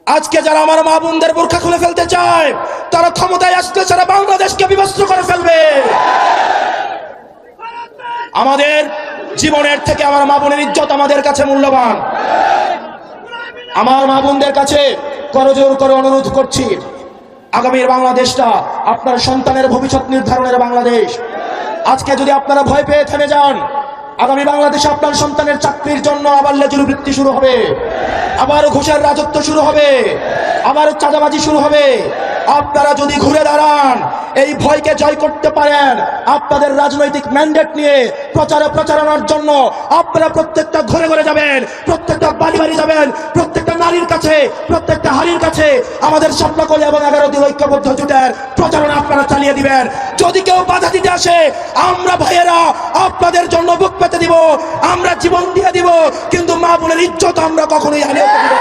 আজকে যারা আমার মা বোনদের বোরখা খুলে ফেলতে চায়, তারা ক্ষমতায় আসলে সারা বাংলাদেশকে বিভক্ত করে ফেলবে। আমাদের জীবনের থেকে আমার মা বোনের ইজ্জত আমাদের কাছে মূল্যবান। আমার মা বোনদের কাছে করজোর করে অনুরোধ করছি, আগামীর বাংলাদেশটা আপনার সন্তানের ভবিষ্যৎ নির্ধারণের বাংলাদেশ। আজকে যদি আপনারা ভয় পেয়ে থেমে যান, আগামী বাংলাদেশে আপনার সন্তানের চাকরির জন্য আবার লেজুর বৃত্তি শুরু হবে, আবার ঘুষের রাজত্ব শুরু হবে, আবার চাঁদাবাজি শুরু হবে। আপনারা যদি ঘুরে দাঁড়ান, এই ভয়কে জয় করতে পারেন, আপনাদের রাজনৈতিক ম্যান্ডেট নিয়ে প্রচারণার জন্য আপনারা প্রত্যেকটা ঘরে ঘরে যাবেন, প্রত্যেকটা বাড়ি বাড়ি যাবেন, প্রত্যেকটা নারীর কাছে, প্রত্যেকটা হাড়ির কাছে আমাদের স্বপ্নকলি এবং 11 দিন ঐক্যবদ্ধ জোটের প্রচারণা আপনারা চালিয়ে দিবেন। যদি কেউ বাধা দিতে আসে, আমরা ভাইয়েরা আপনাদের জন্য বুক পেতে দিব, আমরা জীবন দিয়ে দিব, কিন্তু মা বোনের ইজ্জত আমরা কখনোই হারিয়ে দিব না।